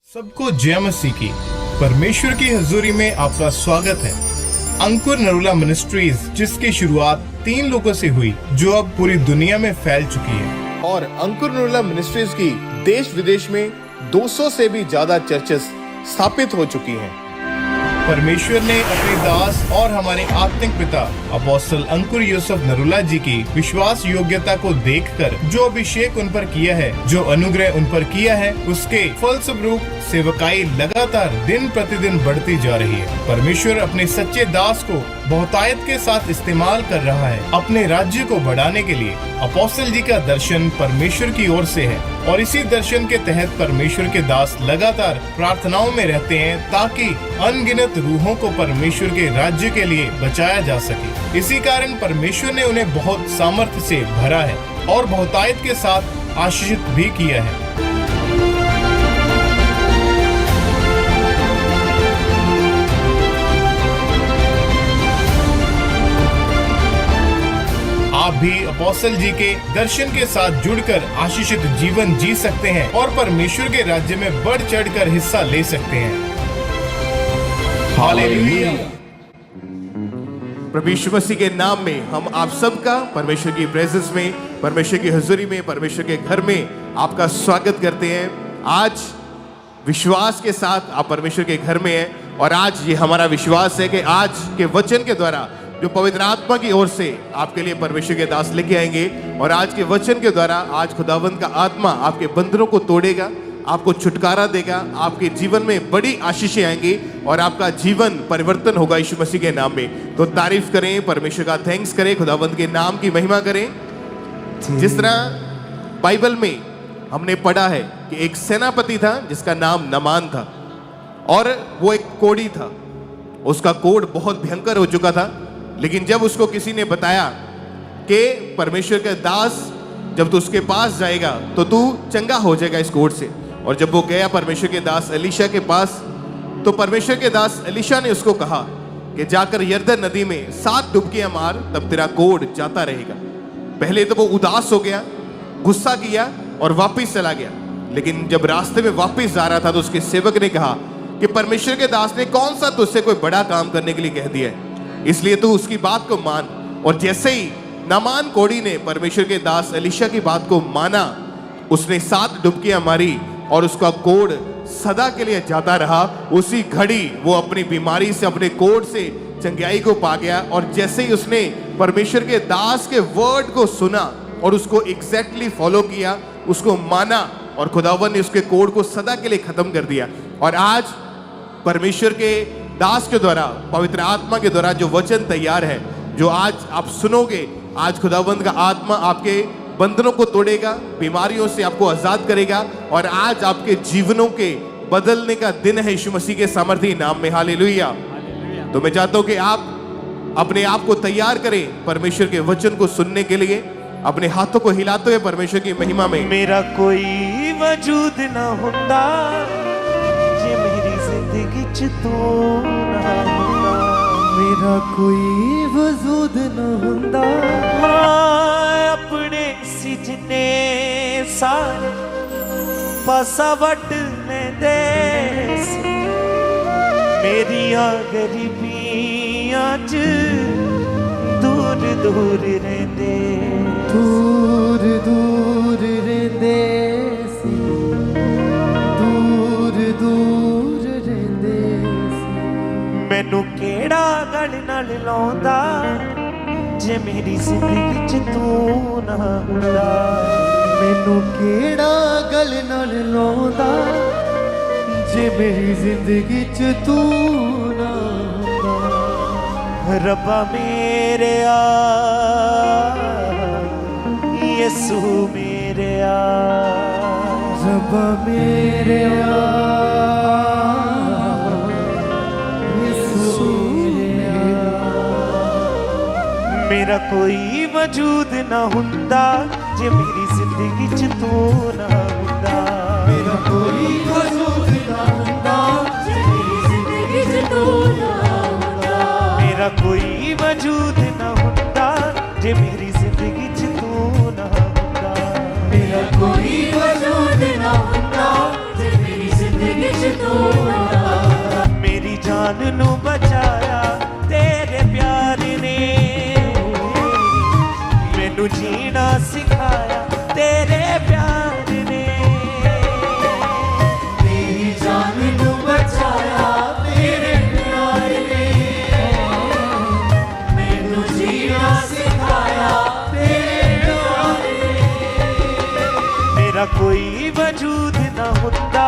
सबको जय मसीह की। परमेश्वर की हजूरी में आपका स्वागत है। अंकुर नरूला मिनिस्ट्रीज, जिसकी शुरुआत 3 लोगों से हुई, जो अब पूरी दुनिया में फैल चुकी है, और अंकुर नरूला मिनिस्ट्रीज की देश विदेश में 200 से भी ज्यादा चर्चेस स्थापित हो चुकी हैं। परमेश्वर ने अपने दास और हमारे आत्मिक पिता अपोस्टल अंकुर यूसुफ नरूला जी की विश्वास योग्यता को देखकर जो अभिषेक उन पर किया है, जो अनुग्रह उन पर किया है, उसके फलस्वरूप सेवकाई लगातार दिन प्रतिदिन बढ़ती जा रही है। परमेश्वर अपने सच्चे दास को बहुतायत के साथ इस्तेमाल कर रहा है अपने राज्य को बढ़ाने के लिए। अपोस्टल जी का दर्शन परमेश्वर की ओर से है, और इसी दर्शन के तहत परमेश्वर के दास लगातार प्रार्थनाओं में रहते हैं ताकि अनगिनत रूहों को परमेश्वर के राज्य के लिए बचाया जा सके। इसी कारण परमेश्वर ने उन्हें बहुत सामर्थ्य से भरा है और बहुतायत के साथ आशीषित भी किया है। आप भी अपोस्टल जी के दर्शन के साथ जुड़कर आशीषित जीवन जी सकते हैं और परमेश्वर के राज्य में बढ़ चढ़कर हिस्सा ले सकते हैं। हालेलुया। प्रभु यीशु मसीह के नाम में हम आप सबका परमेश्वर की प्रेजेंस में, परमेश्वर की हुजूरी में, परमेश्वर के घर में आपका स्वागत करते हैं। आज विश्वास के साथ आप परमेश्वर के घर में हैं, और आज ये हमारा विश्वास है कि आज के वचन के द्वारा जो पवित्र आत्मा की ओर से आपके लिए परमेश्वर के दास लेके आएंगे, और आज के वचन के द्वारा आज खुदावंद का आत्मा आपके बंधनों को तोड़ेगा, आपको छुटकारा देगा, आपके जीवन में बड़ी आशीषें आएंगी और आपका जीवन परिवर्तन होगा यीशु मसीह के नाम में। तो तारीफ करें, परमेश्वर का थैंक्स करें, खुदावंद के नाम की महिमा करें। जिस तरह बाइबल में हमने पढ़ा है कि एक सेनापति था जिसका नाम नमान था, और वो एक कोढ़ी था। उसका कोढ़ बहुत भयंकर हो चुका था, लेकिन जब उसको किसी ने बताया कि परमेश्वर का दास जब तू उसके पास जाएगा तो तू चंगा हो जाएगा इस कोढ़ से, और जब वो गया परमेश्वर के दास एलीशा के पास, तो परमेश्वर के दास एलीशा ने उसको कहा कि जाकर यरदन नदी में 7 डुबकियां मार, तब तेरा कोढ़ जाता रहेगा। पहले तो वो उदास हो गया, गुस्सा किया और वापिस चला गया। लेकिन जब रास्ते में वापिस जा रहा था तो उसके सेवक ने कहा कि परमेश्वर के दास ने कौन सा तुझसे कोई बड़ा काम करने के लिए कह दिया है, इसलिए तू उसकी बात को मान। और जैसे ही नामान कोढ़ी ने परमेश्वर के दास एलीशा की बात को माना, उसने 7 डुबकियां मारी और उसका कोढ़ सदा के लिए जाता रहा। उसी घड़ी वो अपनी बीमारी से, अपने कोढ़ से चंगाई को पा गया। और जैसे ही उसने परमेश्वर के दास के वर्ड को सुना और उसको एग्जैक्टली फॉलो किया, उसको माना, और खुदावन ने उसके कोढ़ को सदा के लिए खत्म कर दिया। और आज परमेश्वर के दास के द्वारा, पवित्र आत्मा के द्वारा जो वचन तैयार है, जो आज आप सुनोगे, आज खुदावंद का आत्मा आपके बंधनों को तोड़ेगा, बीमारियों से आपको आजाद करेगा, और आज आपके जीवनों के बदलने का दिन है यीशु मसीह के सामर्थी नाम में। हालेलुया। तो मैं चाहता हूं कि आप अपने आप को तैयार करें परमेश्वर के वचन को सुनने के लिए, अपने हाथों को हिलाते हुए परमेश्वर की महिमा में। मेरा कोई वजूद ना होता जे मेरी जिंदगी च तू ना होता, मेरा कोई वजूद न हुंदा, अपने सिजने सारे पासा वट लेंदे, मेरिया गरीबियां च दूर दूर रहंदे, दूर दूर रहंदे सी, दूर दूर रहंदे सी। मैनू केड़ा गल नाल लाउंदा जे मेरी जिंदगी च तू ना हुंदा, मैनू केड़ा गल नाल लाउंदा जे मेरी जिंदगी च तू ना हुंदा। रब्बा मेरे आ, यीशु मेरे आ, रब्बा मेरे आ, मेरा कोई वजूद ना हुंदा जे मेरी जिंदगी च तू ना हुंदा, मेरा कोई वजूद ना हुंदा जे मेरी जिंदगी च तू ना हुंदा, मेरा कोई वजूद ना हुंदा जे मेरी जिंदगी च तू ना हुंदा, मेरा कोई वजूद ना हुंदा जे मेरी जिंदगी च जान नू बचाया तेरे प्यार ने, मैनू जीना सिखाया तेरे प्यार ने। मेरी जान नू बचाया तेरे प्यार ने, मैनू जीना सिखाया तेरे प्यार ने। मेरा कोई वजूद ना होता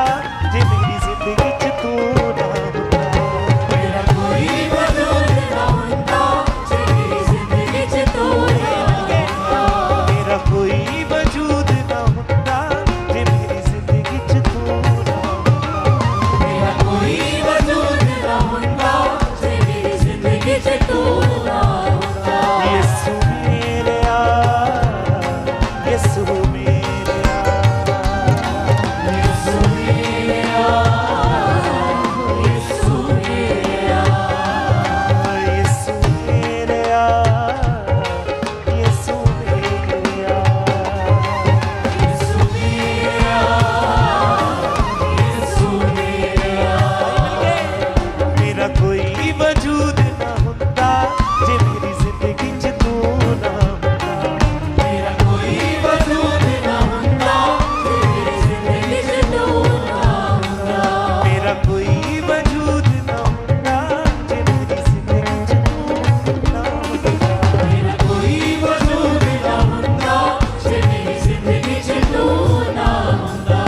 जे मेरी जिंदगी च तू ना होता। मेरा कोई वजूद ना होता जे मेरी जिंदगी च तू ना होता। मेरा कोई वजूद ना होता जे मेरी जिंदगी च तू ना होता। मेरा कोई वजूद ना होता जे मेरी जिंदगी च तू ना होता। यीशु मेरेया, यीशु मेरेया, यीशु मेरेया, यीशु मेरेया, यीशु मेरेया, यीशु मेरेया। यीशु मेरेया, यीशु मेरेया। मेरा कोई वजूद ना होता जे मेरी जिंदगी च तू ना होता। मेरा कोई वजूद ना होता जे मेरी जिंदगी च तू ना होता। मेरा कोई वजूद ना होता जे मेरी जिंदगी च तू ना होता। मेरा कोई वजूद ना होता जे मेरी जिंदगी च तू ना होता।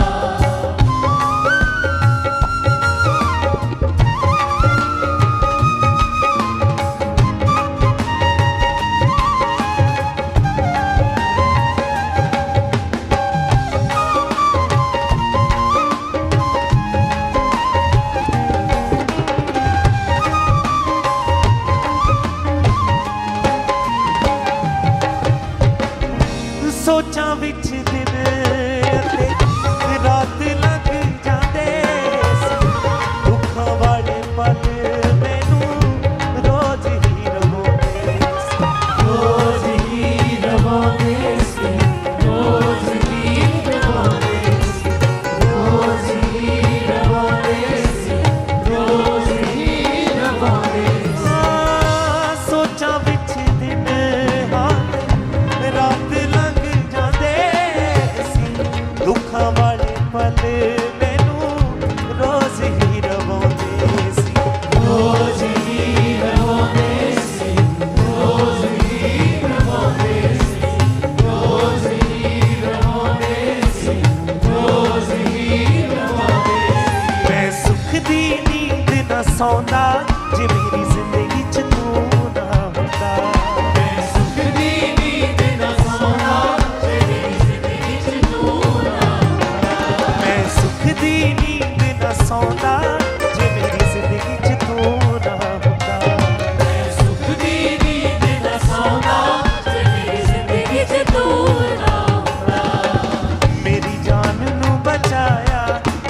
सोचां विच दिन अते रात लग जांदे सी, दुखां वाले पल मैनू रोज ही रवांदे सी। रोज ही रवांदे सी, रोज ही रवांदे सी, रोज ही रवांदे सी, रोज ही रवांदे सी। सोचां विच दिन रात लग जांदे सी, दुखां वाले पल मैनू रोज ही रवांदे सी। रोज ही रवांदे सी, रोज ही रवांदे सी, रोज ही रवांदे सी, रोज ही रवांदे सी। मैं सुख दी नींद ना सौंदा जे मेरी जिंदगी च तू ना होता। मैं सुख दी नींद ना सोना जे मेरी जिंदगी च तू ना होता। मैं सुख दी नींद ना सौंदा जे मेरी जिंदगी च तू ना होता। मैं सुख दी नींद ना सोना जे मेरी जिंदगी च तू ना होता। मेरी जान नू बचाया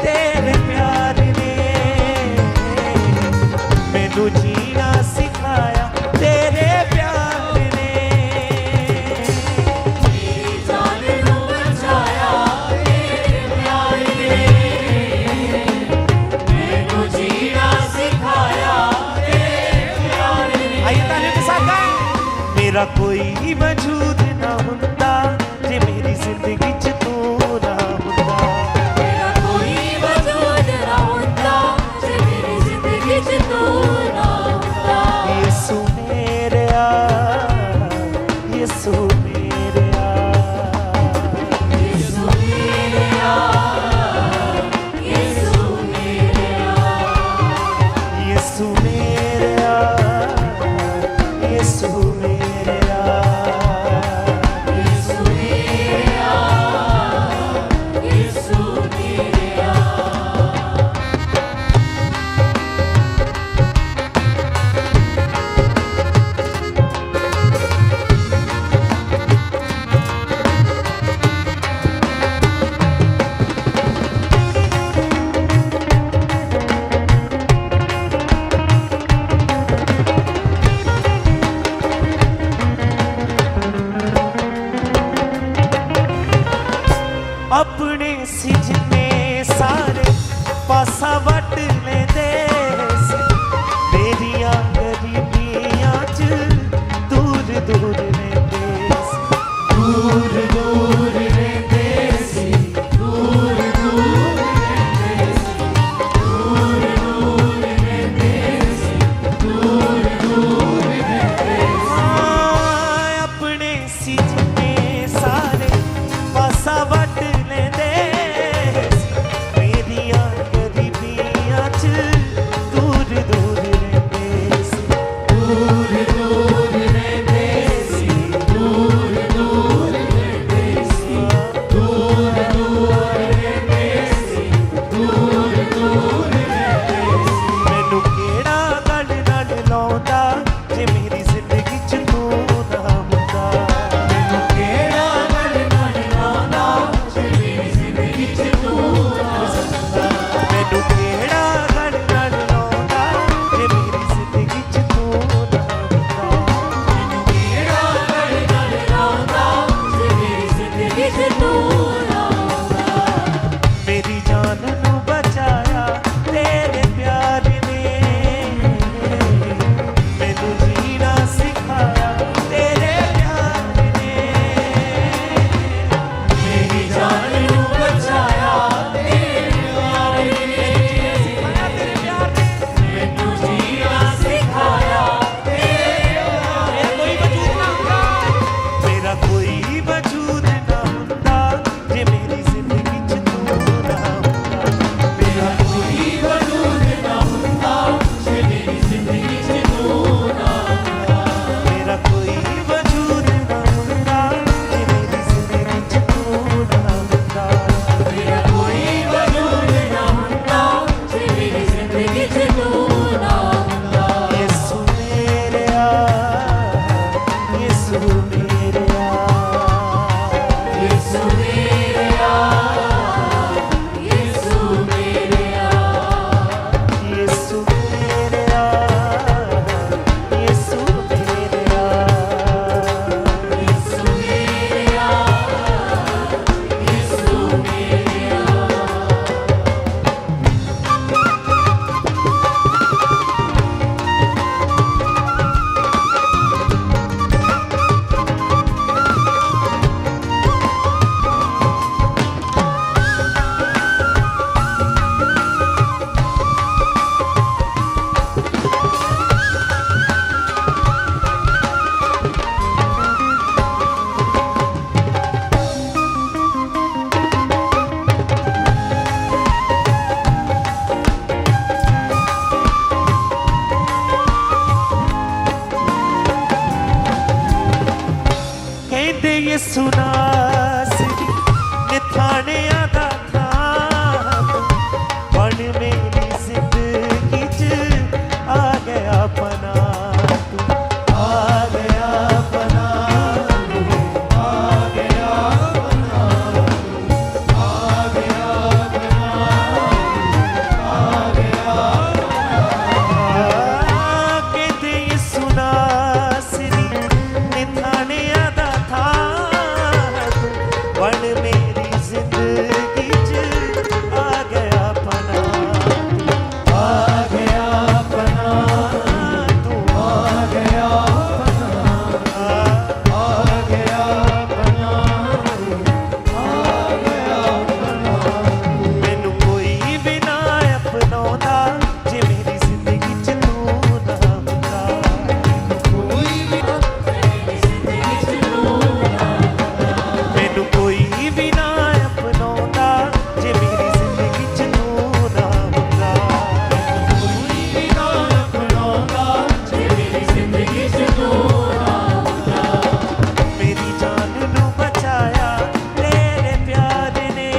तेरे प्यार ने, मैनू जीना सिखाया तेरे प्यार ने। मेरी जान नू बचाया तेरे प्यार ने, मैनू जीना सिखाया तेरे प्यार ने। आइए तालियों के साथ गाएं। मेरा कोई वजूद ना होता जे मेरी जिंदगी च तू ना होता। मेरा कोई वजूद ना होता जे मेरी जिंदगी च तू ना होता। यीशु मेरेया, यीशु मेरेया, यीशु मेरेया, यीशु मेरेया, यीशु मेरेया, यीशु मेरेया। यीशु मेरेया, यीशु मेरेया। अपने सिजने सारे पासा वट लेंदे सी, यीशु नासरी निथाने आदा था बन मेरी जिंदगी च आ गया पना तू आ गया पना तू आ गया पना तू आ गया पना आ गया कहते यीशु नासरी निथाने आदा था तू बन मेरी जिंदगी च आ गया पना आ गया पना तू आ गया पना आ गया पना आ गया पना मैनू कोई भी ना अपनाउंदा जे मेरी जिंदगी च तू ना हुंदा कोई भी मैनू कोई भी ना अपनाउंदा जे मेरी जिंदगी च तू ना हुंदा कोई भी ना अपनाउंदा जे मेरी जिंदगी च तू ना हुंदा मेरी जान नू बचाया तेरे प्यार ने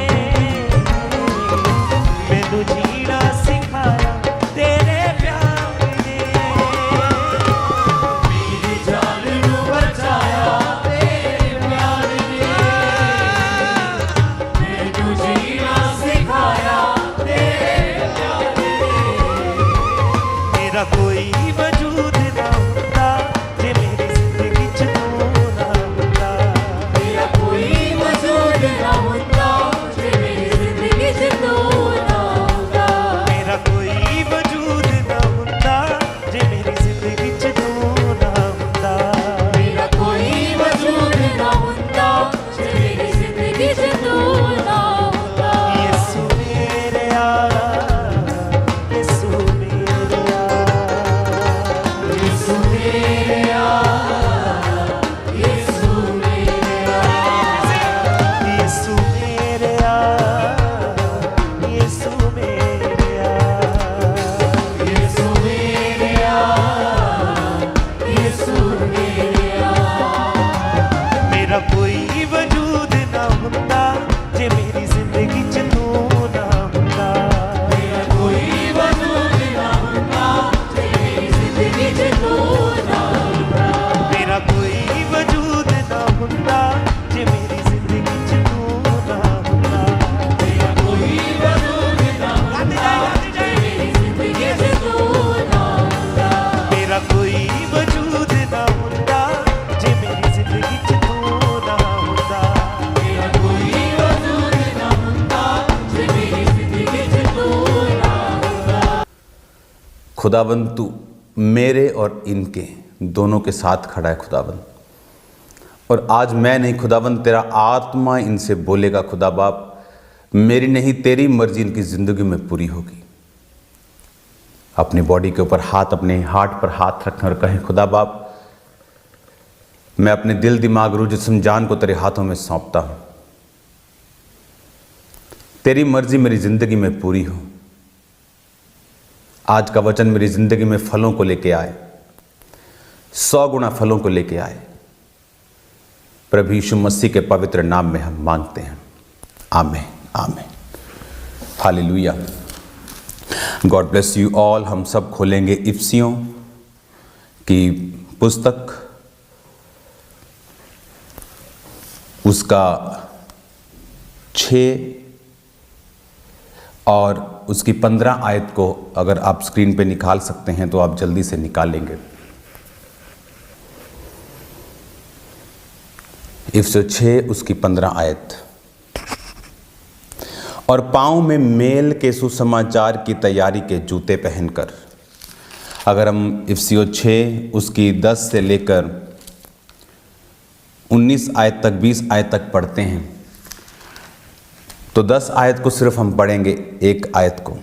मैनू जीना सिखाया तेरे प्यार ने मेरी जान नू बचाया तेरे प्यार ने मैनू जीना सिखाया तेरे प्यार ने मेरा कोई वजूद ना होता जे मेरी जिंदगी च तू ना होता मेरा कोई वजूद ना होता जे मेरी जिंदगी च तू ना होता मेरा कोई वजूद ना होता जे मेरी जिंदगी च तू ना होता मेरा कोई वजूद ना होता जे मेरी जिंदगी च तू ना होता यीशु मेरे यीशु मेरे यीशु मेरे यीशु मेरे यीशु मेरे यीशु मेरे यीशु मेरे यीशु मेरे मेरा कोई वजूद ना होता जे मेरी जिंदगी च तू ना होता मेरा कोई वजूद ना होता जे मेरी जिंदगी च तू ना होता मेरा कोई वजूद ना होता जे मेरी जिंदगी च तू ना होता मेरा कोई वजूद ना होता जे मेरी जिंदगी च तू ना होता मेरा कोई वजूद ना होता जे मेरी जिंदगी च तू ना होता मेरा कोई वजूद ना होता जे मेरी जिंदगी च तू ना होता खुदावंद तू मेरे और इनके दोनों के साथ खड़ा है खुदावंद। और आज मैं नहीं खुदावंद, तेरा आत्मा इनसे बोलेगा खुदा बाप, मेरी नहीं तेरी मर्जी इनकी ज़िंदगी में पूरी होगी। अपनी बॉडी के ऊपर हाथ, अपने हार्ट पर हाथ रखें और कहें खुदा बाप, मैं अपने दिल दिमाग रूह जिस्म जान को तेरे हाथों में सौंपता हूँ। तेरी मर्जी मेरी ज़िंदगी में पूरी हो। आज का वचन मेरी ज़िंदगी में फलों को लेके आए, 100 गुना फलों को लेके आए। प्रभु यीशु मसीह के पवित्र नाम में हम मांगते हैं, आमीन आमीन, hallelujah. God bless you all. हम सब खोलेंगे इफिसियों की पुस्तक, उसका 6 और उसकी 15 आयत को अगर आप स्क्रीन पे निकाल सकते हैं तो आप जल्दी से निकालेंगे। इफिसियों 6 उसकी 15 आयत। और पाँव में मेल के सुसमाचार की तैयारी के जूते पहनकर, अगर हम इफिसियों 6 उसकी 10 से लेकर 19 आयत तक, 20 आयत तक पढ़ते हैं तो 10 आयत को सिर्फ हम पढ़ेंगे, एक आयत को।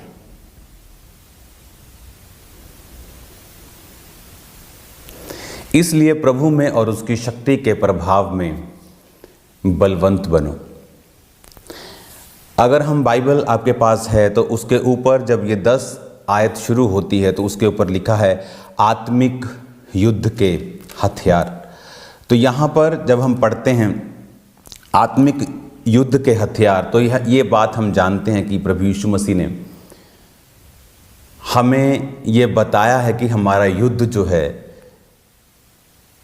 इसलिए प्रभु में और उसकी शक्ति के प्रभाव में बलवंत बनो। अगर हम बाइबल आपके पास है तो उसके ऊपर जब ये 10 आयत शुरू होती है तो उसके ऊपर लिखा है आत्मिक युद्ध के हथियार। तो यहाँ पर जब हम पढ़ते हैं आत्मिक युद्ध के हथियार, तो ये बात हम जानते हैं कि प्रभु यीशु मसीह ने हमें ये बताया है कि हमारा युद्ध जो है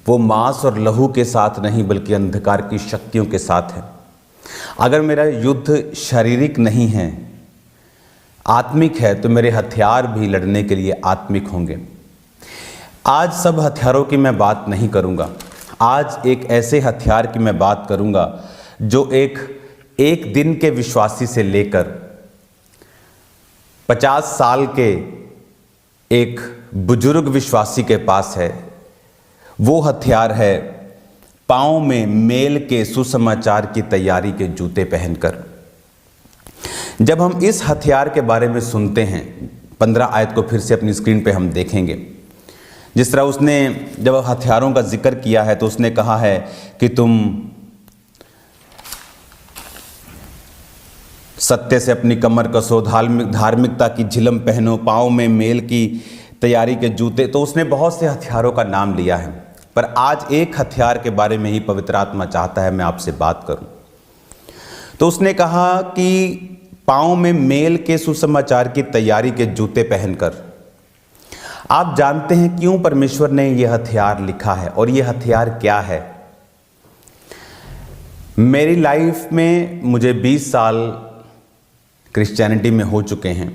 वो मांस और लहू के साथ नहीं बल्कि अंधकार की शक्तियों के साथ है। अगर मेरा युद्ध शारीरिक नहीं है, आत्मिक है, तो मेरे हथियार भी लड़ने के लिए आत्मिक होंगे। आज सब हथियारों की मैं बात नहीं करूंगा। आज एक ऐसे हथियार की मैं बात करूंगा जो एक दिन के विश्वासी से लेकर 50 साल के एक बुजुर्ग विश्वासी के पास है। वो हथियार है पांव में मेल के सुसमाचार की तैयारी के जूते पहनकर। जब हम इस हथियार के बारे में सुनते हैं, 15 आयत को फिर से अपनी स्क्रीन पे हम देखेंगे। जिस तरह उसने जब हथियारों का जिक्र किया है तो उसने कहा है कि तुम सत्य से अपनी कमर कसो, धार्मिकता की झिलम पहनो, पाँव में मेल की तैयारी के जूते। तो उसने बहुत से हथियारों का नाम लिया है, पर आज एक हथियार के बारे में ही पवित्र आत्मा चाहता है मैं आपसे बात करूं। तो उसने कहा कि पाँव में मेल के सुसमाचार की तैयारी के जूते पहनकर। आप जानते हैं क्यों परमेश्वर ने यह हथियार लिखा है और यह हथियार क्या है? मेरी लाइफ में मुझे 20 साल क्रिश्चियनिटी में हो चुके हैं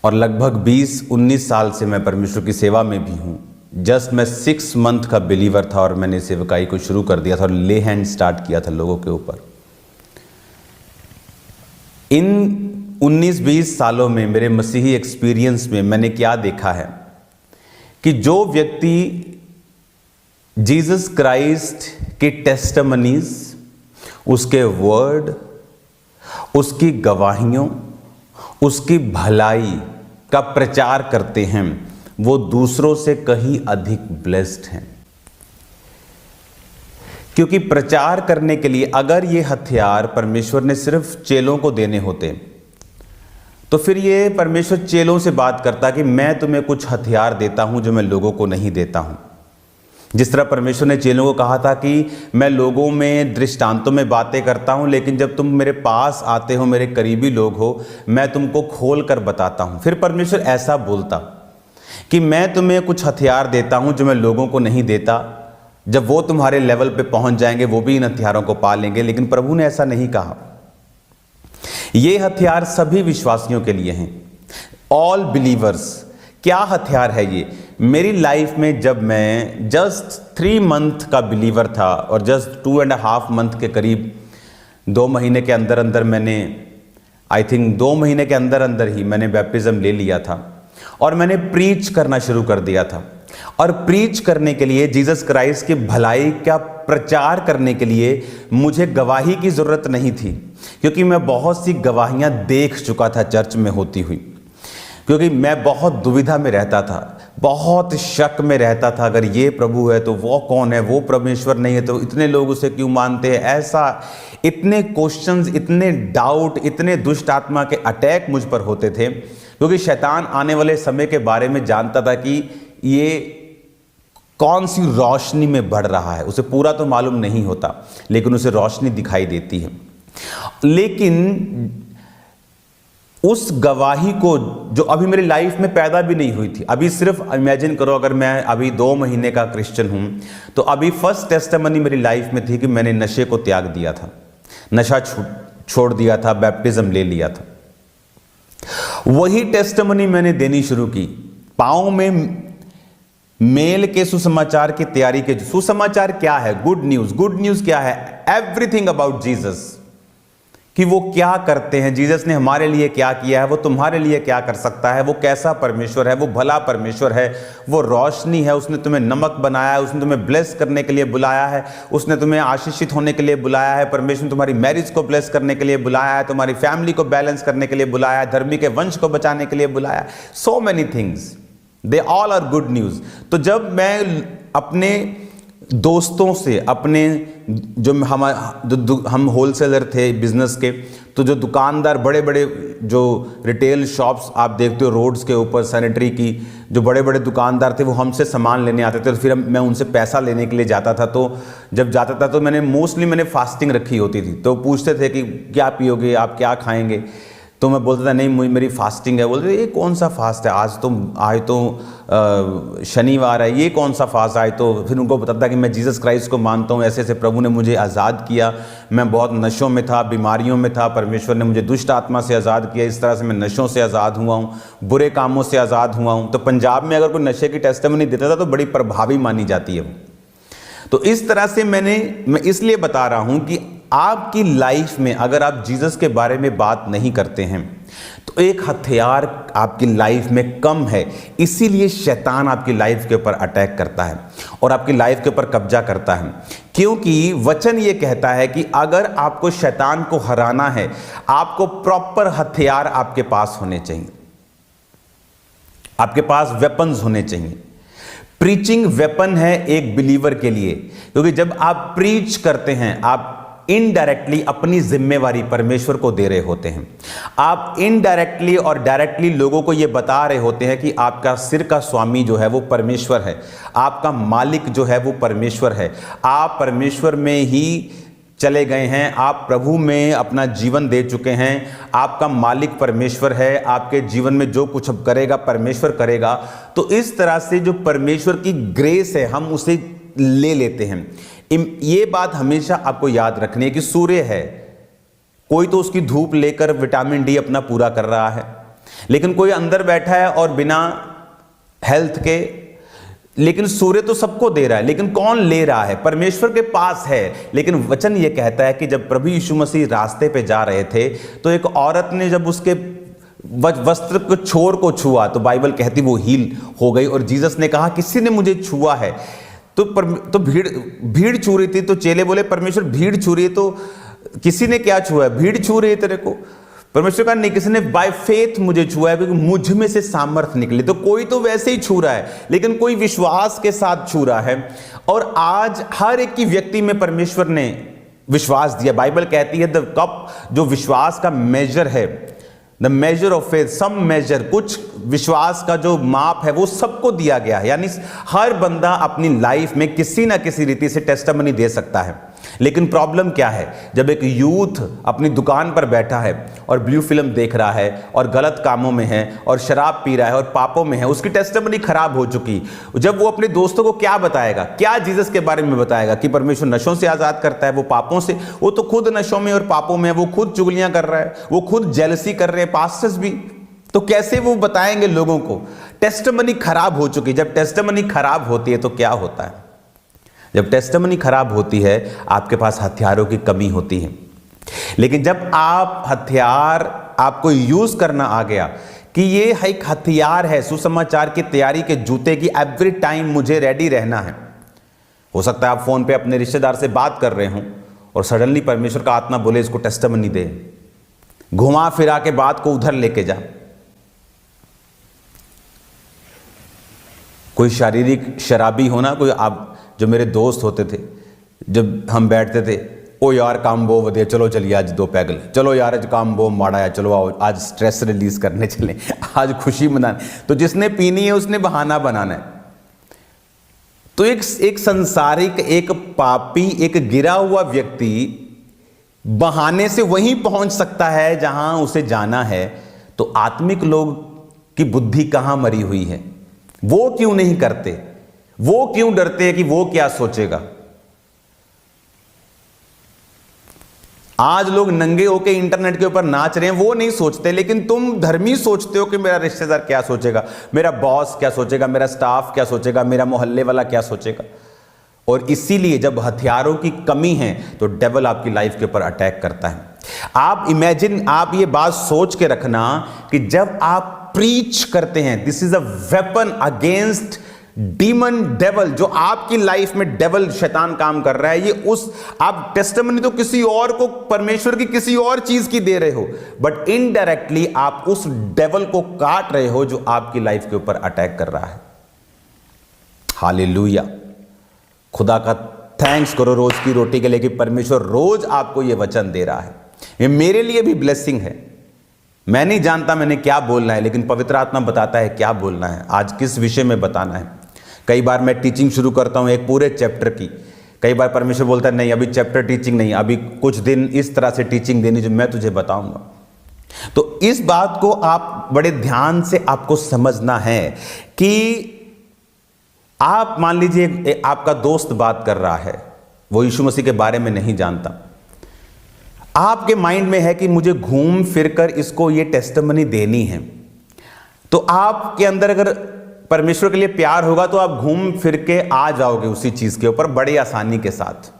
और लगभग 20-19 साल से मैं परमेश्वर की सेवा में भी हूँ। जस्ट मैं 6 मंथ का बिलीवर था और मैंने सेवकाई को शुरू कर दिया था और ले हैंड स्टार्ट किया था लोगों के ऊपर। इन 19-20 सालों में मेरे मसीही एक्सपीरियंस में मैंने क्या देखा है कि जो व्यक्ति जीसस क्राइस्ट की टेस्टिमनीज, उसके वर्ड, उसकी गवाहियों, उसकी भलाई का प्रचार करते हैं, वो दूसरों से कहीं अधिक ब्लेस्ड हैं। क्योंकि प्रचार करने के लिए अगर ये हथियार परमेश्वर ने सिर्फ चेलों को देने होते तो फिर ये परमेश्वर चेलों से बात करता कि मैं तुम्हें कुछ हथियार देता हूं जो मैं लोगों को नहीं देता हूं। जिस तरह परमेश्वर ने चेलों को कहा था कि मैं लोगों में दृष्टांतों में बातें करता हूं, लेकिन जब तुम मेरे पास आते हो, मेरे करीबी लोग हो, मैं तुमको खोल कर बताता हूं। फिर परमेश्वर ऐसा बोलता कि मैं तुम्हें कुछ हथियार देता हूं जो मैं लोगों को नहीं देता। जब वो तुम्हारे लेवल पे पहुंच जाएंगे वो भी इन हथियारों को पा लेंगे। लेकिन प्रभु ने ऐसा नहीं कहा। ये हथियार सभी विश्वासियों के लिए हैं, ऑल बिलीवर्स। क्या हथियार है ये? मेरी लाइफ में जब मैं जस्ट 3 मंथ का बिलीवर था और जस्ट 2.5 मंथ के करीब 2 महीने के अंदर अंदर मैंने आई थिंक 2 महीने के अंदर अंदर ही मैंने बैप्टिज्म ले लिया था और मैंने प्रीच करना शुरू कर दिया था। और प्रीच करने के लिए, जीसस क्राइस्ट की भलाई का प्रचार करने के लिए मुझे गवाही की ज़रूरत नहीं थी, क्योंकि मैं बहुत सी गवाहियां देख चुका था चर्च में होती हुई। क्योंकि मैं बहुत दुविधा में रहता था, बहुत शक में रहता था, अगर ये प्रभु है तो वो कौन है, वो परमेश्वर नहीं है तो इतने लोग उसे क्यों मानते हैं, ऐसा इतने क्वेश्चंस, इतने डाउट, इतने दुष्ट आत्मा के अटैक मुझ पर होते थे। क्योंकि शैतान आने वाले समय के बारे में जानता था कि ये कौन सी रोशनी में बढ़ रहा है। उसे पूरा तो मालूम नहीं होता, लेकिन उसे रोशनी दिखाई देती है। लेकिन उस गवाही को जो अभी मेरी लाइफ में पैदा भी नहीं हुई थी, अभी सिर्फ इमेजिन करो, अगर मैं अभी 2 महीने का क्रिश्चियन हूं तो अभी फर्स्ट टेस्टिमनी मेरी लाइफ में थी कि मैंने नशे को त्याग दिया था, नशा छोड़ दिया था, बैप्टिज्म ले लिया था। वही टेस्टिमनी मैंने देनी शुरू की। पाँव में मेल के सुसमाचार की तैयारी के। सुसमाचार क्या है? Good news. गुड न्यूज क्या है? एवरीथिंग अबाउट जीसस, कि वो क्या करते हैं, जीसस ने हमारे लिए क्या किया है, वो तुम्हारे लिए क्या कर सकता है, वो कैसा परमेश्वर है, वो भला परमेश्वर है, वो रोशनी है, उसने तुम्हें नमक बनाया है, उसने तुम्हें ब्लेस करने के लिए बुलाया है, उसने तुम्हें आशीषित होने के लिए बुलाया है, परमेश्वर ने तुम्हारी मैरिज को ब्लेस करने के लिए बुलाया है, तुम्हारी फैमिली को बैलेंस करने के लिए बुलाया है, धर्मी के वंश को बचाने के लिए बुलाया है। So many things, they all are good news. तो जब मैं अपने दोस्तों से, अपने हम होलसेलर थे बिजनेस के, तो जो दुकानदार बड़े बड़े जो रिटेल शॉप्स आप देखते हो रोड्स के ऊपर सैनिटरी की, जो बड़े बड़े दुकानदार थे वो हमसे सामान लेने आते थे, तो फिर मैं उनसे पैसा लेने के लिए जाता था। तो जब जाता था तो मैंने फास्टिंग रखी होती थी। तो पूछते थे कि क्या पियोगे, आप क्या खाएंगे, तो मैं बोलता था नहीं मेरी फास्टिंग है। बोलते ये कौन सा फास्ट है, आज तो शनिवार है, ये कौन सा फास्ट है। तो फिर उनको बताता कि मैं जीसस क्राइस्ट को मानता हूँ, ऐसे ऐसे प्रभु ने मुझे आज़ाद किया, मैं बहुत नशों में था, बीमारियों में था, परमेश्वर ने मुझे दुष्ट आत्मा से आज़ाद किया, इस तरह से मैं नशों से आज़ाद हुआ हूँ, बुरे कामों से आज़ाद हुआ हूँ। तो पंजाब में अगर कोई नशे की टेस्टिमनी देता था तो बड़ी प्रभावी मानी जाती है वो। तो इस तरह से मैं इसलिए बता रहा हूँ कि आपकी लाइफ में अगर आप जीसस के बारे में बात नहीं करते हैं तो एक हथियार आपकी लाइफ में कम है, इसीलिए शैतान आपकी लाइफ के ऊपर अटैक करता है और आपकी लाइफ के ऊपर कब्जा करता है। क्योंकि वचन ये कहता है कि अगर आपको शैतान को हराना है, आपको प्रॉपर हथियार आपके पास होने चाहिए, आपके पास वेपन्स होने चाहिए। प्रीचिंग वेपन है एक बिलीवर के लिए, क्योंकि जब आप प्रीच करते हैं आप इनडायरेक्टली अपनी जिम्मेवारी परमेश्वर को दे रहे होते हैं। आप इनडायरेक्टली और डायरेक्टली लोगों को यह बता रहे होते हैं कि आपका सिर का स्वामी जो है वो परमेश्वर है, आपका मालिक जो है वो परमेश्वर है, आप परमेश्वर में ही चले गए हैं, आप प्रभु में अपना जीवन दे चुके हैं, आपका मालिक परमेश्वर है, आपके जीवन में जो कुछ अब करेगा परमेश्वर करेगा। तो इस तरह से जो परमेश्वर की ग्रेस है हम उसे ले लेते हैं। ये बात हमेशा आपको याद रखनी है कि सूर्य है, कोई तो उसकी धूप लेकर विटामिन डी अपना पूरा कर रहा है, लेकिन कोई अंदर बैठा है और बिना हेल्थ के, लेकिन सूर्य तो सबको दे रहा है, लेकिन कौन ले रहा है? परमेश्वर के पास है। लेकिन वचन ये कहता है कि जब प्रभु यीशु मसीह रास्ते पे जा रहे थे तो एक औरत ने जब उसके वस्त्र को छोर को छुआ तो बाइबल कहती वो हील हो गई, और जीसस ने कहा किसी ने मुझे छुआ है। तो भीड़ छू रही थी, तो चेले बोले परमेश्वर भीड़ छू रही है तो किसी ने क्या छुआ है? भीड़ छू रही है तेरे को। परमेश्वर का नहीं, किसी ने बाय फेथ मुझे छुआ है, क्योंकि मुझ में से सामर्थ निकली। तो कोई तो वैसे ही छू रहा है, लेकिन कोई विश्वास के साथ छू रहा है। और आज हर एक की व्यक्ति में परमेश्वर ने विश्वास दिया। बाइबल कहती है द कप, जो विश्वास का मेजर है, the measure of faith, some measure, कुछ विश्वास का जो माप है वो सबको दिया गया है। यानी हर बंदा अपनी लाइफ में किसी ना किसी रीति से टेस्टिमनी दे सकता है। लेकिन प्रॉब्लम क्या है? जब एक यूथ अपनी दुकान पर बैठा है और ब्लू फिल्म देख रहा है और गलत कामों में है और शराब पी रहा है और पापों में है, उसकी टेस्टिमनी खराब हो चुकी। जब वो अपने दोस्तों को क्या बताएगा, क्या जीसस के बारे में बताएगा कि परमेश्वर नशों से आजाद करता है, वो पापों से, वो तो खुद नशों में और पापों में है, वो खुद चुगलियां कर रहा है, वो खुद जेलसी कर रहे हैं, पास्टर्स भी। तो कैसे वो बताएंगे लोगों को? टेस्टिमनी खराब हो चुकी। जब टेस्टिमनी खराब होती है तो क्या होता है? जब टेस्टिमनी खराब होती है आपके पास हथियारों की कमी होती है। लेकिन जब आप हथियार आपको यूज करना आ गया कि ये एक हथियार है, सुसमाचार की तैयारी के जूते की, एवरी टाइम मुझे रेडी रहना है। हो सकता है आप फोन पे अपने रिश्तेदार से बात कर रहे हो और सडनली परमेश्वर का आत्मा बोले इसको टेस्टिमनी दे, घुमा फिरा के बात को उधर लेके जा। कोई शारीरिक शराबी होना, कोई आप जो मेरे दोस्त होते थे, जब हम बैठते थे, ओ यार काम बो वधिया, चलो चलिए आज 2 पैग, चलो यार आज काम बो माड़ा है, चलो आओ आज स्ट्रेस रिलीज करने चले, आज खुशी मनाने। तो जिसने पीनी है उसने बहाना बनाना है। तो एक संसारिक, एक पापी, एक गिरा हुआ व्यक्ति बहाने से वहीं पहुंच सकता है जहां उसे जाना है। तो आत्मिक लोग की बुद्धि कहां मरी हुई है? वो क्यों नहीं करते? वो क्यों डरते हैं कि वो क्या सोचेगा? आज लोग नंगे होके इंटरनेट के ऊपर नाच रहे हैं, वो नहीं सोचते। लेकिन तुम धर्मी सोचते हो कि मेरा रिश्तेदार क्या सोचेगा, मेरा बॉस क्या सोचेगा, मेरा स्टाफ क्या सोचेगा, मेरा मोहल्ले वाला क्या सोचेगा। और इसीलिए जब हथियारों की कमी है तो डेविल आपकी लाइफ के ऊपर अटैक करता है। आप इमेजिन, आप ये बात सोच के रखना कि जब आप प्रीच करते हैं, this is a weapon against demon devil. जो आपकी लाइफ में डेवल शैतान काम कर रहा है, ये उस, आप टेस्टिमनी तो किसी और को, परमेश्वर की किसी और चीज की दे रहे हो, बट इनडायरेक्टली आप उस डेवल को काट रहे हो जो आपकी लाइफ के ऊपर अटैक कर रहा है। हालेलुया। खुदा का थैंक्स करो रोज की रोटी के लिए कि परमेश्वर रोज आपको ये वचन दे रहा है। ये मेरे लिए भी ब्लेसिंग है। मैं नहीं जानता मैंने क्या बोलना है, लेकिन पवित्र आत्मा बताता है क्या बोलना है, आज किस विषय में बताना है। कई बार मैं टीचिंग शुरू करता हूं एक पूरे चैप्टर की, कई बार परमेश्वर बोलता है नहीं अभी चैप्टर टीचिंग नहीं, अभी कुछ दिन इस तरह से टीचिंग देनी जो मैं तुझे बताऊंगा। तो इस बात को आप बड़े ध्यान से आपको समझना है कि आप मान लीजिए आपका दोस्त बात कर रहा है, वो यीशु मसीह के बारे में नहीं जानता, आपके माइंड में है कि मुझे घूम फिरकर इसको ये टेस्टिमनी देनी है, तो आपके अंदर अगर परमेश्वर के लिए प्यार होगा तो आप घूम फिर के आ जाओगे उसी चीज के ऊपर बड़ी आसानी के साथ।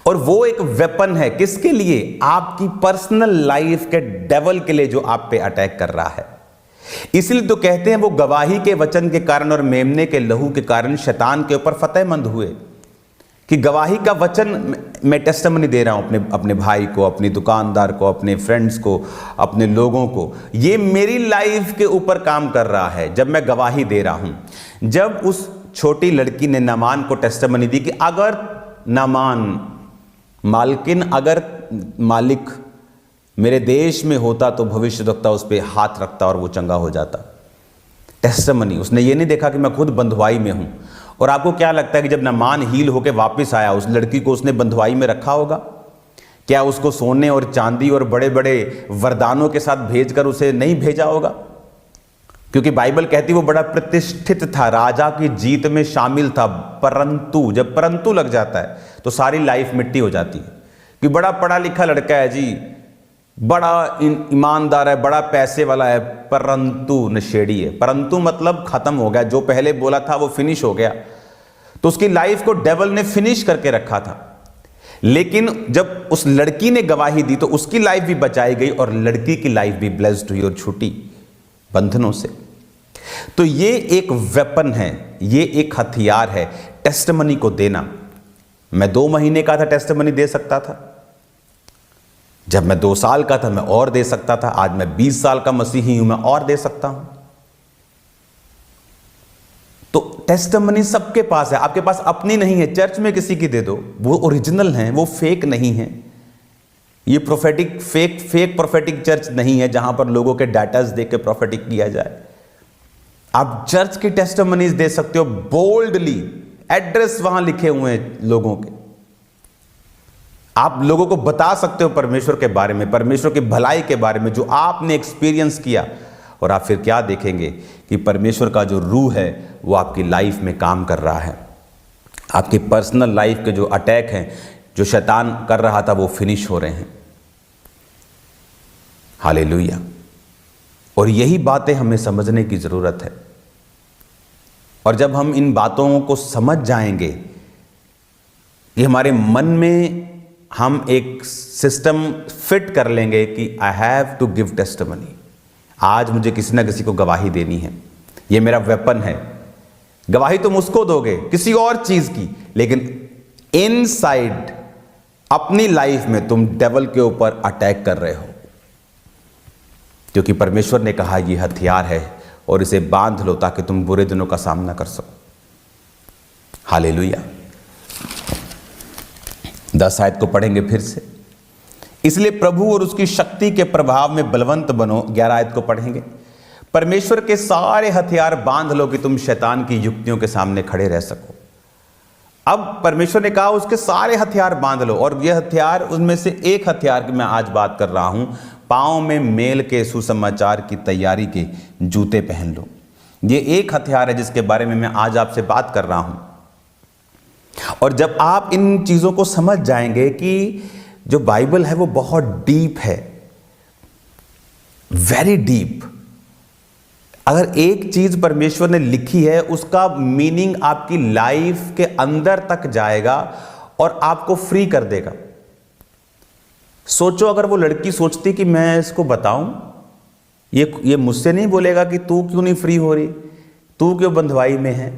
और वो एक वेपन है किसके लिए? आपकी पर्सनल लाइफ के डेवल के लिए जो आप पे अटैक कर रहा है। इसलिए तो कहते हैं वो गवाही के वचन के कारण और मेमने के लहू के कारण शैतान के ऊपर फतेहमंद हुए, कि गवाही का वचन मैं टेस्टिमनी दे रहा हूं अपने भाई को, अपनी दुकानदार को, अपने फ्रेंड्स को, अपने लोगों को, ये मेरी लाइफ के ऊपर काम कर रहा है जब मैं गवाही दे रहा हूं। जब उस छोटी लड़की ने नामान को टेस्टिमनी दी कि अगर नामान अगर मालिक मेरे देश में होता तो भविष्यद्वक्ता उस पर हाथ रखता और वो चंगा हो जाता। टेस्टिमनी, उसने ये नहीं देखा कि मैं खुद बंधुआई में हूं। और आपको क्या लगता है कि जब नामान हील होकर वापस आया, उस लड़की को उसने बंधुआई में रखा होगा? क्या उसको सोने और चांदी और बड़े बड़े वरदानों के साथ भेजकर उसे नहीं भेजा होगा? क्योंकि बाइबल कहती वो बड़ा प्रतिष्ठित था, राजा की जीत में शामिल था। परंतु जब परंतु लग जाता है तो सारी लाइफ मिट्टी हो जाती है। कि बड़ा पढ़ा लिखा लड़का है जी, बड़ा ईमानदार है, बड़ा पैसे वाला है, परंतु नशेड़ी है। परंतु मतलब खत्म हो गया, जो पहले बोला था वो फिनिश हो गया। तो उसकी लाइफ को डेविल ने फिनिश करके रखा था। लेकिन जब उस लड़की ने गवाही दी तो उसकी लाइफ भी बचाई गई और लड़की की लाइफ भी ब्लेस्ड हुई और छूटी बंधनों से। तो ये एक वेपन है, ये एक हथियार है टेस्टिमनी को देना। मैं 2 महीने का था टेस्टिमनी दे सकता था, जब मैं 2 साल का था मैं और दे सकता था, आज मैं 20 साल का मसीही हूं मैं और दे सकता हूं। तो टेस्टिमनी सबके पास है, आपके पास अपनी नहीं है। चर्च में किसी की दे दो, वो ओरिजिनल है, वो फेक नहीं है। ये प्रोफेटिक फेक प्रोफेटिक चर्च नहीं है जहां पर लोगों के डाटास देख के प्रोफेटिक किया जाए। आप चर्च की टेस्टिमनीज दे सकते हो बोल्डली, एड्रेस वहां लिखे हुए हैं लोगों के। आप लोगों को बता सकते हो परमेश्वर के बारे में, परमेश्वर की भलाई के बारे में, जो आपने एक्सपीरियंस किया। और आप फिर क्या देखेंगे कि परमेश्वर का जो रूह है वो आपकी लाइफ में काम कर रहा है। आपकी पर्सनल लाइफ के जो अटैक हैं, जो शैतान कर रहा था, वो फिनिश हो रहे हैं। हालेलुया। और यही बातें हमें समझने की जरूरत है। और जब हम इन बातों को समझ जाएंगे कि हमारे मन में हम एक सिस्टम फिट कर लेंगे कि I have to give testimony, आज मुझे किसी ना किसी को गवाही देनी है, ये मेरा वेपन है। गवाही तुम उसको दोगे किसी और चीज की, लेकिन इनसाइड अपनी लाइफ में तुम डेविल के ऊपर अटैक कर रहे हो, क्योंकि परमेश्वर ने कहा यह हथियार है और इसे बांध लो ताकि तुम बुरे दिनों का सामना कर सको। हालेलुया। 10 आयत को पढ़ेंगे फिर से। इसलिए प्रभु और उसकी शक्ति के प्रभाव में बलवंत बनो। 11 आयत को पढ़ेंगे। परमेश्वर के सारे हथियार बांध लो कि तुम शैतान की युक्तियों के सामने खड़े रह सको। अब परमेश्वर ने कहा उसके सारे हथियार बांध लो, और यह हथियार उनमें से एक हथियार की मैं आज बात कर रहा हूं, पांव में मेल के सुसमाचार की तैयारी के जूते पहन लो। ये एक हथियार है जिसके बारे में मैं आज आपसे बात कर रहा हूं। और जब आप इन चीजों को समझ जाएंगे कि जो बाइबल है वो बहुत डीप है, वेरी डीप। अगर एक चीज परमेश्वर ने लिखी है उसका मीनिंग आपकी लाइफ के अंदर तक जाएगा और आपको फ्री कर देगा। सोचो, अगर वो लड़की सोचती कि मैं इसको बताऊं, ये मुझसे नहीं बोलेगा कि तू क्यों नहीं फ्री हो रही, तू क्यों बंधुआई में है।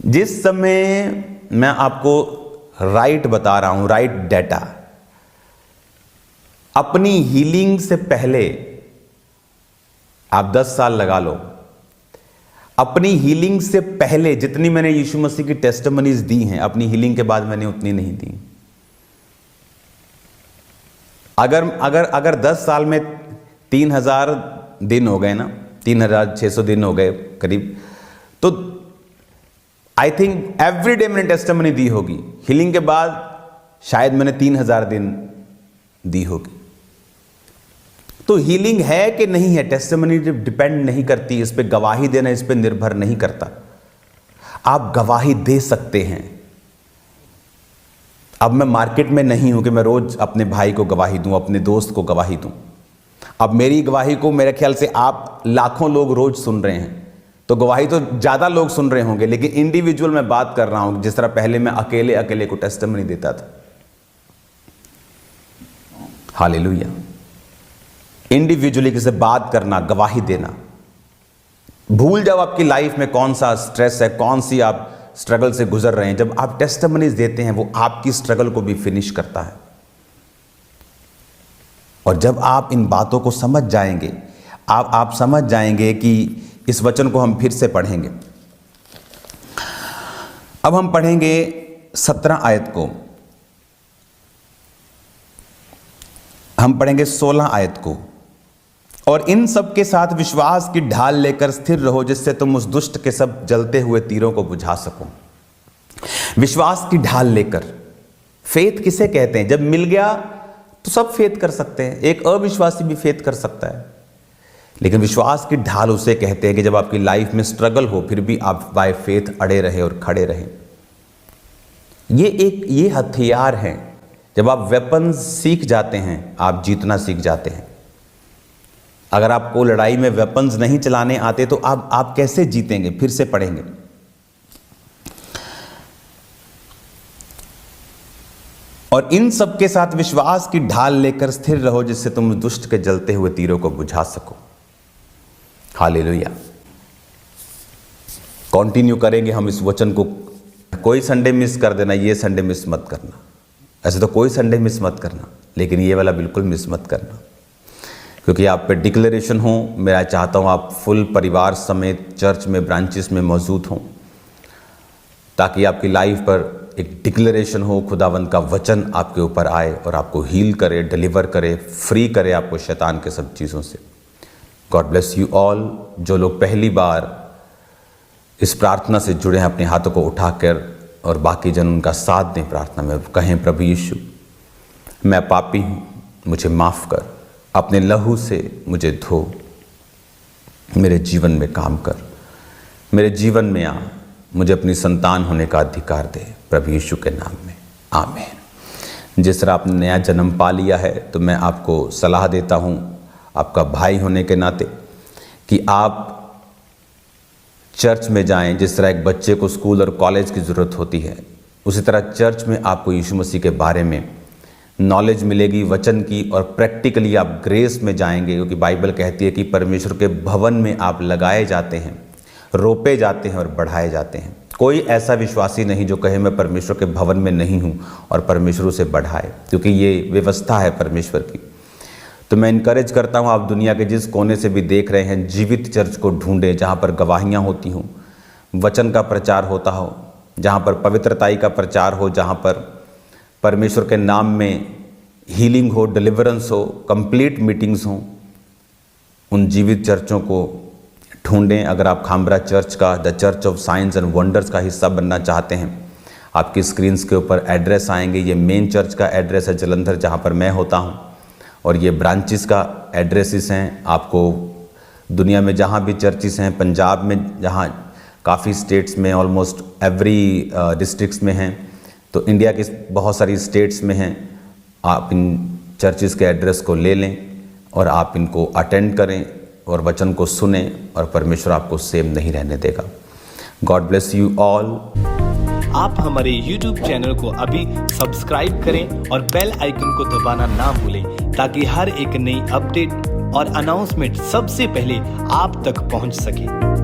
जिस समय मैं आपको राइट बता रहा हूं, राइट डेटा, अपनी हीलिंग से पहले आप 10 साल लगा लो, अपनी हीलिंग से पहले जितनी मैंने यीशु मसीह की टेस्टिमनीज दी हैं, अपनी हीलिंग के बाद मैंने उतनी नहीं दी। अगर 10 साल में 3000 दिन हो गए ना, 3600 दिन हो गए करीब, तो आई थिंक एवरी डे मैंने टेस्टिमनी दी होगी। हीलिंग के बाद शायद मैंने 3000 दिन दी होगी। तो हीलिंग है कि नहीं है, टेस्टिमनी डिपेंड नहीं करती इस पे, गवाही देना इस पे निर्भर नहीं करता। आप गवाही दे सकते हैं। अब मैं मार्केट में नहीं हूं कि मैं रोज अपने भाई को गवाही दूं, अपने दोस्त को गवाही दूं। अब मेरी गवाही को मेरे ख्याल से आप लाखों लोग रोज सुन रहे हैं, तो गवाही तो ज्यादा लोग सुन रहे होंगे, लेकिन इंडिविजुअल मैं बात कर रहा हूं, जिस तरह पहले मैं अकेले अकेले को टेस्टिमनी देता था। हालेलुया। इंडिविजुअली किसी से बात करना, गवाही देना। भूल जाओ आपकी लाइफ में कौन सा स्ट्रेस है, कौन सी आप स्ट्रगल से गुजर रहे हैं। जब आप टेस्टिमनीज देते हैं, वो आपकी स्ट्रगल को भी फिनिश करता है। और जब आप इन बातों को समझ जाएंगे, आप समझ जाएंगे कि इस वचन को हम फिर से पढ़ेंगे। अब हम पढ़ेंगे 17 आयत को, हम पढ़ेंगे 16 आयत को। और इन सब के साथ विश्वास की ढाल लेकर स्थिर रहो, जिससे तुम उस दुष्ट के सब जलते हुए तीरों को बुझा सको। विश्वास की ढाल लेकर, फेथ किसे कहते हैं? जब मिल गया तो सब फेथ कर सकते हैं, एक अविश्वासी भी फेथ कर सकता है, लेकिन विश्वास की ढाल उसे कहते हैं कि जब आपकी लाइफ में स्ट्रगल हो, फिर भी आप बाय फेथ अड़े रहे और खड़े रहे। ये हथियार हैं। जब आप वेपन्स सीख जाते हैं, आप जीतना सीख जाते हैं। अगर आपको लड़ाई में वेपन्स नहीं चलाने आते तो आप कैसे जीतेंगे? फिर से पढ़ेंगे। और इन सब के साथ विश्वास की ढाल लेकर स्थिर रहो, जिससे तुम दुष्ट के जलते हुए तीरों को बुझा सको। हालेलुया। कंटिन्यू करेंगे हम इस वचन को। कोई संडे मिस कर देना, ये संडे मिस मत करना। ऐसे तो कोई संडे मिस मत करना, लेकिन ये वाला बिल्कुल मिस मत करना, क्योंकि आप पे डिक्लेरेशन हो। मैं चाहता हूँ आप फुल परिवार समेत चर्च में, ब्रांचेस में मौजूद हों, ताकि आपकी लाइफ पर एक डिक्लेरेशन हो, खुदावंद का वचन आपके ऊपर आए और आपको हील करे, डिलीवर करे, फ्री करे आपको शैतान के सब चीज़ों से। God bless you all. जो लोग पहली बार इस प्रार्थना से जुड़े हैं, अपने हाथों को उठाकर, और बाकी जन उनका साथ दें प्रार्थना में। कहें, प्रभु यीशु, मैं पापी हूँ, मुझे माफ़ कर, अपने लहू से मुझे धो, मेरे जीवन में काम कर, मेरे जीवन में आ, मुझे अपनी संतान होने का अधिकार दे, प्रभु यीशु के नाम में, आमीन। जिस तरह आपने नया जन्म पा लिया है, तो मैं आपको सलाह देता हूँ, आपका भाई होने के नाते, कि आप चर्च में जाएं। जिस तरह एक बच्चे को स्कूल और कॉलेज की ज़रूरत होती है, उसी तरह चर्च में आपको यीशु मसीह के बारे में नॉलेज मिलेगी, वचन की, और प्रैक्टिकली आप ग्रेस में जाएंगे, क्योंकि बाइबल कहती है कि परमेश्वर के भवन में आप लगाए जाते हैं, रोपे जाते हैं और बढ़ाए जाते हैं। कोई ऐसा विश्वासी नहीं जो कहे मैं परमेश्वर के भवन में नहीं हूँ और परमेश्वर उसे बढ़ाए, क्योंकि ये व्यवस्था है परमेश्वर की। तो मैं इनकरेज करता हूँ, आप दुनिया के जिस कोने से भी देख रहे हैं, जीवित चर्च को ढूंढें, जहाँ पर गवाहियाँ होती हों, वचन का प्रचार होता हो, जहाँ पर पवित्रताई का प्रचार हो, जहाँ पर परमेश्वर के नाम में हीलिंग हो, डिलीवरेंस हो, कंप्लीट मीटिंग्स हों। उन जीवित चर्चों को ढूंढें। अगर आप खामरा चर्च का, the church of science and wonders का हिस्सा बनना चाहते हैं, आपकी स्क्रीन्स के ऊपर एड्रेस आएंगे। ये मेन चर्च का एड्रेस है जलंधर, जहाँ पर मैं होता हूँ, और ये ब्रांचेस का एड्रेसेस हैं। आपको दुनिया में जहाँ भी चर्चेस हैं, पंजाब में जहाँ काफ़ी स्टेट्स में, ऑलमोस्ट एवरी डिस्ट्रिक्ट्स में हैं, तो इंडिया की बहुत सारी स्टेट्स में हैं। आप इन चर्चेस के एड्रेस को ले लें और आप इनको अटेंड करें और वचन को सुने, और परमेश्वर आपको सेम नहीं रहने देगा। God bless you all. आप हमारे YouTube चैनल को अभी सब्सक्राइब करें और बेल आइकन को दबाना ना भूलें, ताकि हर एक नई अपडेट और अनाउंसमेंट सबसे पहले आप तक पहुंच सके।